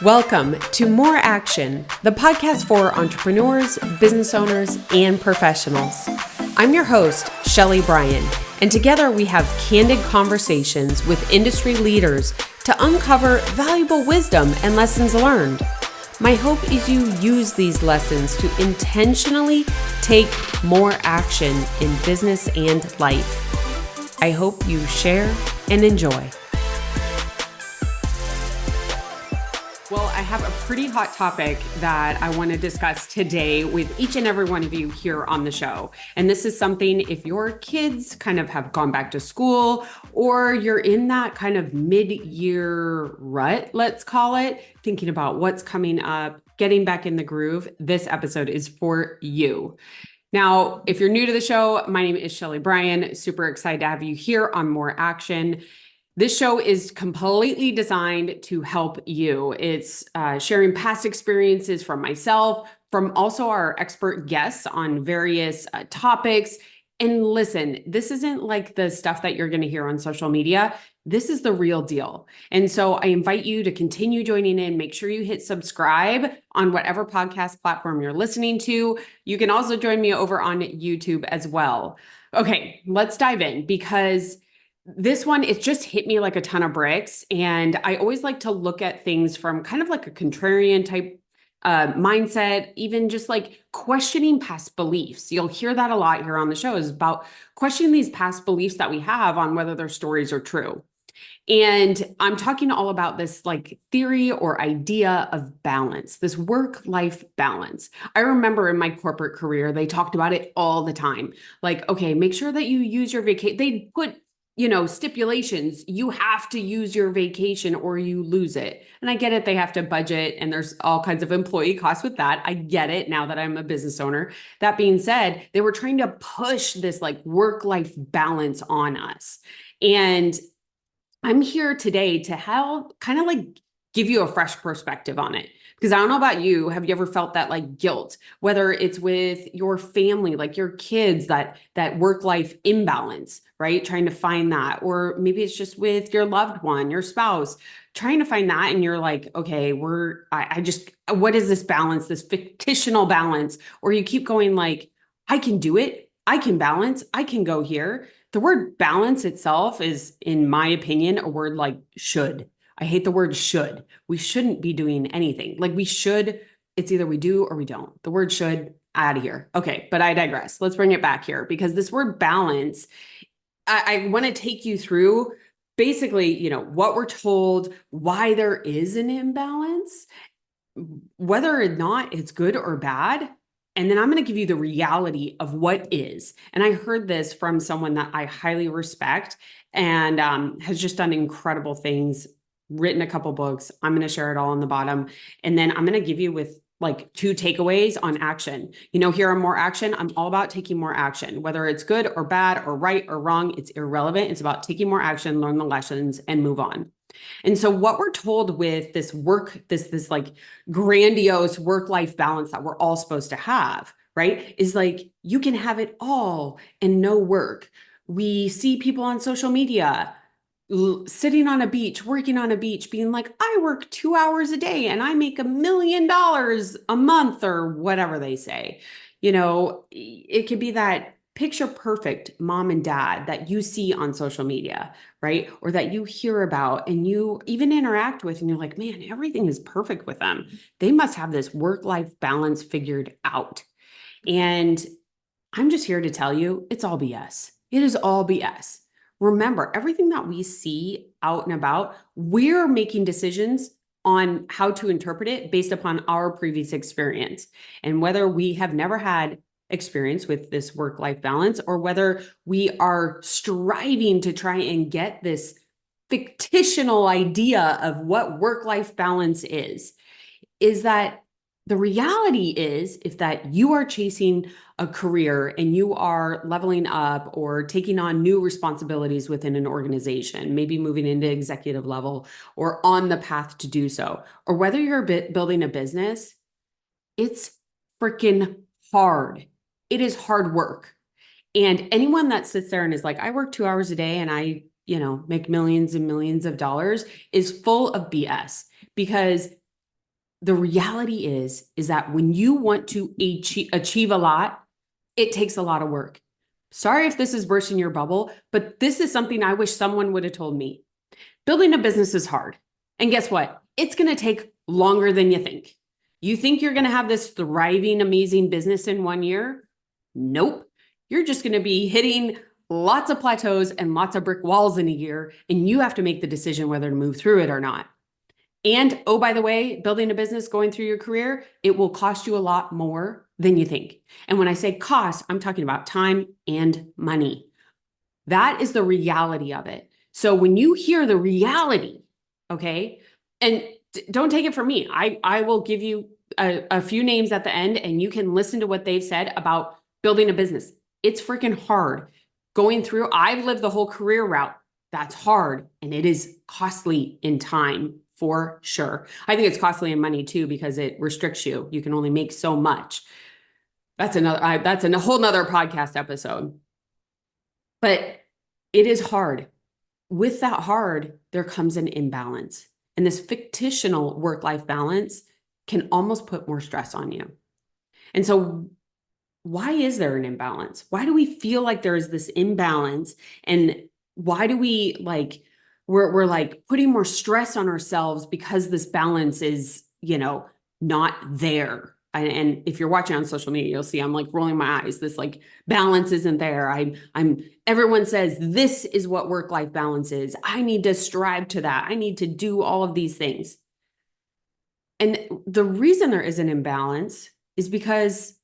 Welcome to More Action, the podcast for entrepreneurs, business owners, and professionals. I'm your host, Shelly Bryan, and together we have candid conversations with industry leaders to uncover valuable wisdom and lessons learned. My hope is you use these lessons to intentionally take more action in business and life. I hope you share and enjoy. Well, I have a pretty hot topic that I want to discuss today with each and every one of you here on the show. And this is something, if your kids kind of have gone back to school or you're in that kind of mid-year rut, let's call it, thinking about what's coming up, getting back in the groove, this episode is for you. Now, if you're new to the show, my name is Shelly Bryan. Super excited to have you here on More Action. This show is completely designed to help you. It's sharing past experiences from myself, from also our expert guests on various topics. And listen, this isn't like the stuff that you're going to hear on social media. This is the real deal. And so I invite you to continue joining in. Make sure you hit subscribe on whatever podcast platform you're listening to. You can also join me over on YouTube as well. Okay, let's dive in because this one, it just hit me like a ton of bricks. And I always like to look at things from kind of like a contrarian type mindset, even just like questioning past beliefs. You'll hear that a lot here on the show is about questioning these past beliefs that we have on whether their stories are true. And I'm talking all about this like theory or idea of balance, this work-life balance. I remember in my corporate career, they talked about it all the time. Like, okay, make sure that you use your vacation. They put stipulations, you have to use your vacation or you lose it. And I get it. They have to budget and there's all kinds of employee costs with that. I get it now that I'm a business owner. That being said, they were trying to push this like work-life balance on us. And I'm here today to help kind of like give you a fresh perspective on it. Because I don't know about you, have you ever felt that like guilt, whether it's with your family, like your kids, that work-life imbalance, right? Trying to find that, or maybe it's just with your loved one, your spouse, trying to find that. And you're like, okay, what is this balance, this fictional balance? Or you keep going like, I can do it. I can balance. I can go here. The word balance itself is, in my opinion, a word like should. I hate the word should. We shouldn't be doing anything. Like we should, it's either we do or we don't. The word should, out of here. Okay, but I digress. Let's bring it back here because this word balance, I want to take you through basically, what we're told, why there is an imbalance, whether or not it's good or bad. And then I'm going to give you the reality of what is. And I heard this from someone that I highly respect and has just done incredible things, written a couple books. I'm going to share it all on the bottom. And then I'm going to give you with like 2 takeaways on action. Here on More Action, I'm all about taking more action, whether it's good or bad or right or wrong. It's irrelevant. It's about taking more action, learn the lessons and move on. And so what we're told with this work, this like grandiose work-life balance that we're all supposed to have, right, is like you can have it all and no work. We see people on social media sitting on a beach, working on a beach, being like, I work 2 hours a day and I make $1 million a month or whatever they say. It could be that picture perfect mom and dad that you see on social media, right? Or that you hear about and you even interact with and you're like, man, everything is perfect with them. They must have this work-life balance figured out. And I'm just here to tell you, it's all BS. It is all BS. Remember, everything that we see out and about, we're making decisions on how to interpret it based upon our previous experience. And whether we have never had experience with this work-life balance or whether we are striving to try and get this fictional idea of what work-life balance is that the reality is if that you are chasing a career and you are leveling up or taking on new responsibilities within an organization, maybe moving into executive level or on the path to do so, or whether you're building a business, it's freaking hard. It is hard work. And anyone that sits there and is like, I work 2 hours a day and I, make millions and millions of dollars is full of BS because the reality is that when you want to achieve a lot, it takes a lot of work. Sorry if this is bursting your bubble, but this is something I wish someone would have told me. Building a business is hard. And guess what? It's going to take longer than you think. You think you're going to have this thriving, amazing business in 1 year? Nope. You're just going to be hitting lots of plateaus and lots of brick walls in a year, and you have to make the decision whether to move through it or not. And oh, by the way, building a business, going through your career, it will cost you a lot more than you think. And when I say cost, I'm talking about time and money. That is the reality of it. So when you hear the reality, okay, and don't take it from me. I will give you a few names at the end, and you can listen to what they've said about building a business. It's freaking hard. Going through, I've lived the whole career route. That's hard, and it is costly in time for sure. I think it's costly in money too, because it restricts you. You can only make so much. That's a whole nother podcast episode. But it is hard. With that hard, there comes an imbalance. And this fictional work-life balance can almost put more stress on you. And so why is there an imbalance? Why do we feel like there is this imbalance? And why do we we're like putting more stress on ourselves because this balance is, not there? And if you're watching on social media, you'll see I'm like rolling my eyes. This balance isn't there. Everyone says this is what work-life balance is. I need to strive to that. I need to do all of these things. And the reason there is an imbalance is because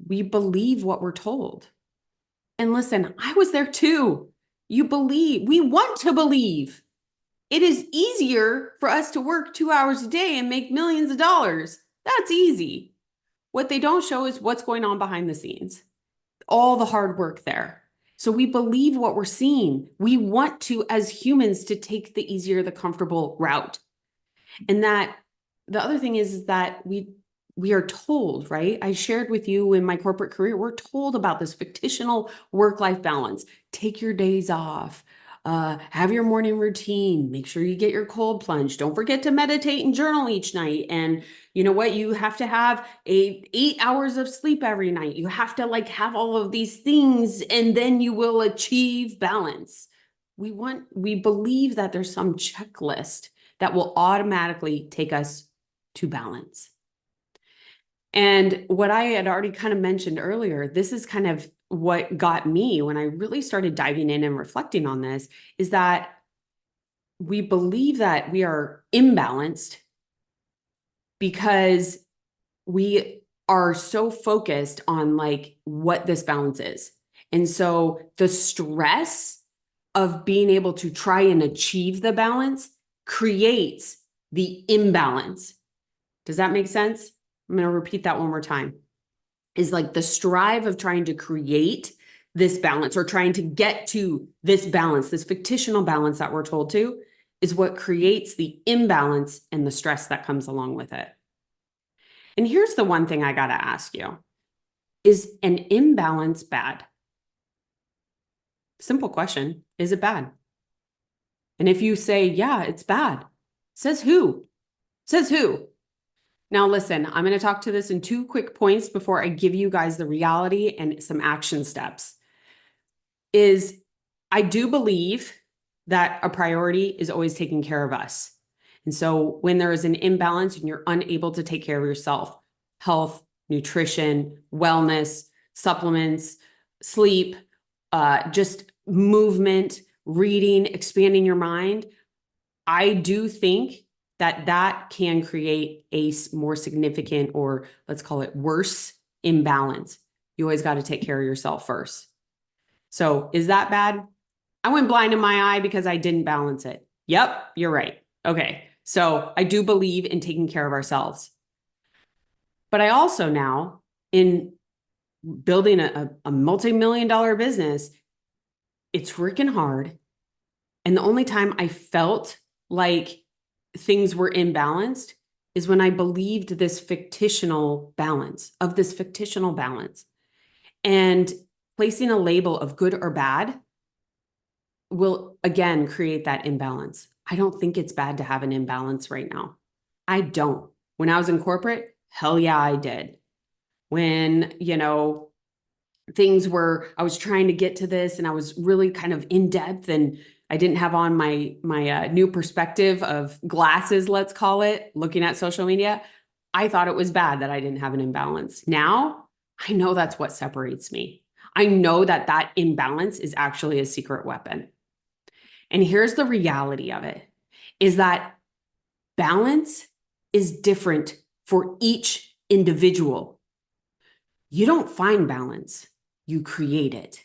we believe what we're told. And listen, I was there too. We want to believe. It is easier for us to work 2 hours a day and make millions of dollars. That's easy. What they don't show is what's going on behind the scenes, all the hard work there. So we believe what we're seeing. We want to, as humans, to take the easier, the comfortable route. And that the other thing is that we are told, right? I shared with you in my corporate career, we're told about this fictional work-life balance. Take your days off. Have your morning routine. Make sure you get your cold plunge. Don't forget to meditate and journal each night. And you know what? You have to have 8 hours of sleep every night. You have to have all of these things, and then you will achieve balance. We believe that there's some checklist that will automatically take us to balance. And what I had already kind of mentioned earlier, this is kind of what got me when I really started diving in and reflecting on this, is that we believe that we are imbalanced because we are so focused on what this balance is. And so the stress of being able to try and achieve the balance creates the imbalance. Does that make sense? I'm going to repeat that one more time. Is the strive of trying to create this balance or trying to get to this balance, this fictional balance that we're told to, is what creates the imbalance and the stress that comes along with it. And here's the one thing I got to ask you. Is an imbalance bad? Simple question. Is it bad? And if you say, yeah, it's bad, says who? Says who? Now, listen, I'm going to talk to this in 2 quick points before I give you guys the reality and some action steps. I do believe that a priority is always taking care of us. And so when there is an imbalance and you're unable to take care of yourself, health, nutrition, wellness, supplements, sleep, just movement, reading, expanding your mind, I do think that can create a more significant, or let's call it worse, imbalance. You always got to take care of yourself first. So is that bad? I went blind in my eye because I didn't balance it. Yep, you're right. Okay. So I do believe in taking care of ourselves. But I also now, in building a multi-million-dollar business, it's freaking hard. And the only time I felt like things were imbalanced is when I believed this fictional balance. And placing a label of good or bad will again create that imbalance. I don't think it's bad to have an imbalance right now. I don't. When I was in corporate, hell yeah, I did. When, things were, I was trying to get to this and I was really kind of in depth and I didn't have on my new perspective of glasses, let's call it, looking at social media. I thought it was bad that I didn't have an imbalance. Now I know that's what separates me. I know that that imbalance is actually a secret weapon. And here's the reality of it is that balance is different for each individual. You don't find balance, you create it.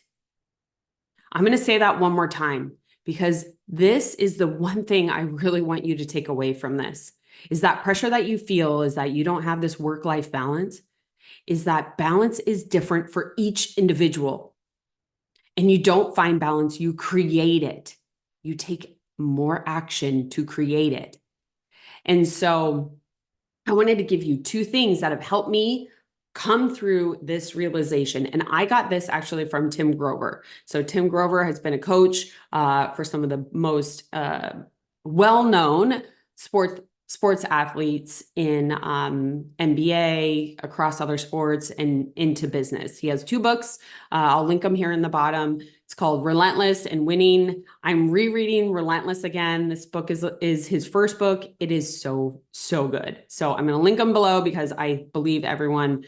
I'm going to say that one more time because this is the one thing I really want you to take away from this is that pressure that you feel is that you don't have this work-life balance, is that balance is different for each individual. And you don't find balance, you create it. You take more action to create it. And so I wanted to give you two things that have helped me come through this realization. And I got this actually from Tim Grover. So Tim Grover has been a coach for some of the most well-known sports athletes in NBA, across other sports, and into business. He has two books. I'll link them here in the bottom. It's called Relentless and Winning. I'm rereading Relentless again. This book is his first book. It is so, so good. So I'm going to link them below because I believe everyone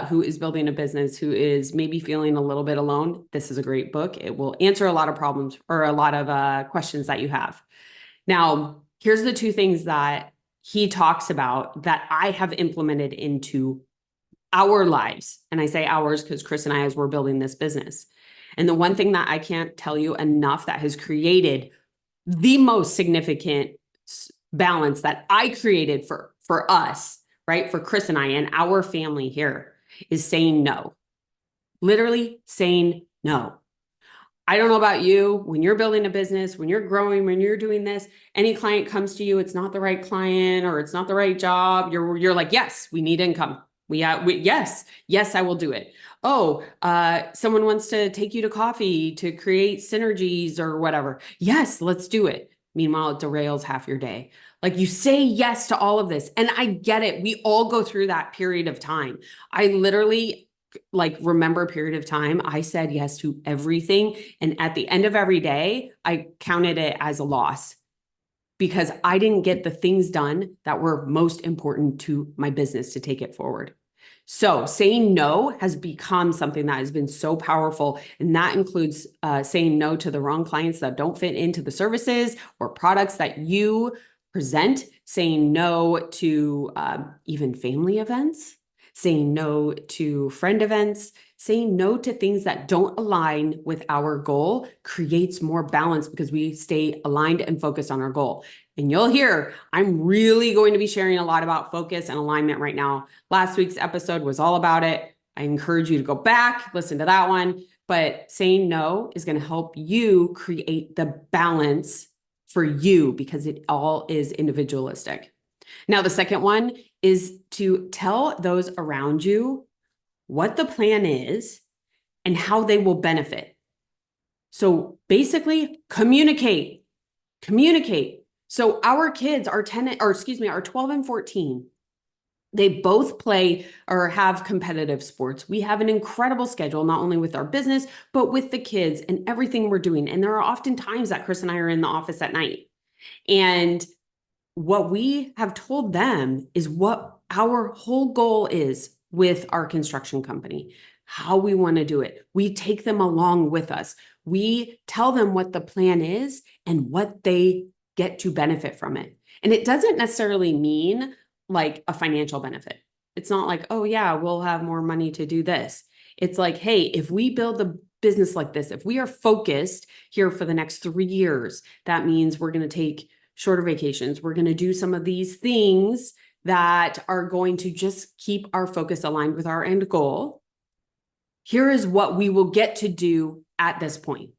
who is building a business, who is maybe feeling a little bit alone, this is a great book. It will answer a lot of problems or a lot of questions that you have. Now, here's the two things that he talks about that I have implemented into our lives. And I say ours because Chris and I, as we're building this business. And the one thing that I can't tell you enough that has created the most significant balance that I created for us, right? For Chris and I and our family here is saying no. Literally saying no. I don't know about you, when you're building a business, when you're growing, when you're doing this, any client comes to you, it's not the right client or it's not the right job. You're like, yes, we need income. Yes, I will do it. Oh, someone wants to take you to coffee to create synergies or whatever. Yes, let's do it. Meanwhile, it derails half your day. Like you say yes to all of this. And I get it. We all go through that period of time. I literally remember a period of time I said yes to everything. And at the end of every day, I counted it as a loss because I didn't get the things done that were most important to my business to take it forward. So saying no has become something that has been so powerful. And that includes saying no to the wrong clients that don't fit into the services or products that you present, saying no to even family events, saying no to friend events, saying no to things that don't align with our goal creates more balance because we stay aligned and focused on our goal. And you'll hear, I'm really going to be sharing a lot about focus and alignment right now. Last week's episode was all about it. I encourage you to go back, listen to that one. But saying no is going to help you create the balance for you because it all is individualistic. Now, the second one is to tell those around you what the plan is and how they will benefit. So basically, communicate. So our kids are 12 and 14. They both play or have competitive sports. We have an incredible schedule, not only with our business, but with the kids and everything we're doing. And there are often times that Chris and I are in the office at night. And what we have told them is what our whole goal is with our construction company, how we want to do it. We take them along with us. We tell them what the plan is and what they get to benefit from it. And it doesn't necessarily mean like a financial benefit. It's not like, oh yeah, we'll have more money to do this. It's like, hey, if we build a business like this, if we are focused here for the next 3 years, that means we're going to take shorter vacations. We're going to do some of these things that are going to just keep our focus aligned with our end goal. Here is what we will get to do at this point.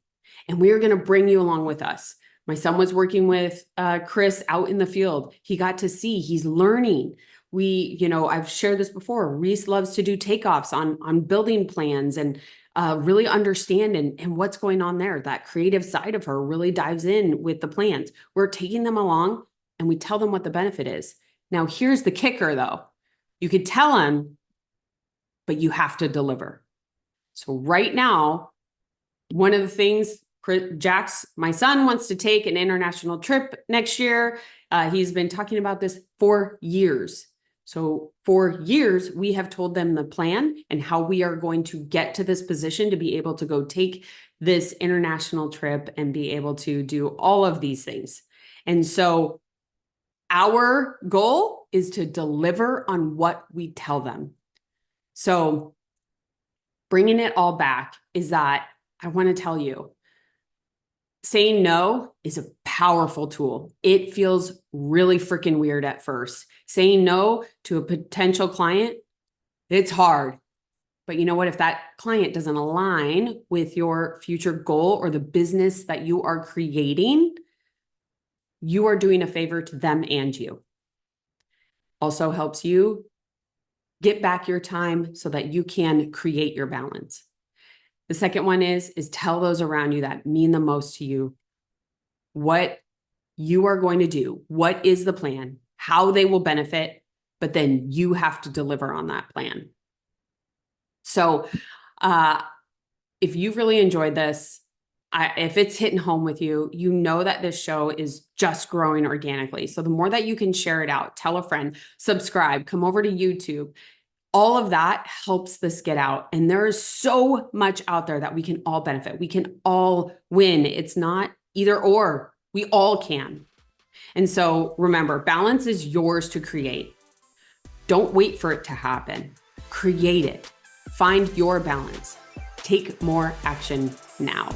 And we are going to bring you along with us. My son was working with Chris out in the field. He got to see, he's learning. I've shared this before. Reese loves to do takeoffs on building plans and really understand and what's going on there. That creative side of her really dives in with the plans. We're taking them along and we tell them what the benefit is. Now, here's the kicker though. You could tell them, but you have to deliver. So right now, one of the things, Jax, my son, wants to take an international trip next year. He's been talking about this for years. So for years, we have told them the plan and how we are going to get to this position to be able to go take this international trip and be able to do all of these things. And so our goal is to deliver on what we tell them. So bringing it all back is that I want to tell you, saying no is a powerful tool. It feels really freaking weird at first. Saying no to a potential client, it's hard. But you know what? If that client doesn't align with your future goal or the business that you are creating, you are doing a favor to them and you. Also helps you get back your time so that you can create your balance. The second one is tell those around you that mean the most to you what you are going to do, what is the plan, how they will benefit, but then you have to deliver on that plan. So if you've really enjoyed this, if it's hitting home with you, you know that this show is just growing organically. So the more that you can share it out, tell a friend, subscribe, come over to YouTube. All of that helps this get out. And there is so much out there that we can all benefit. We can all win. It's not either or. We all can. And so remember, balance is yours to create. Don't wait for it to happen. Create it. Find your balance. Take more action now.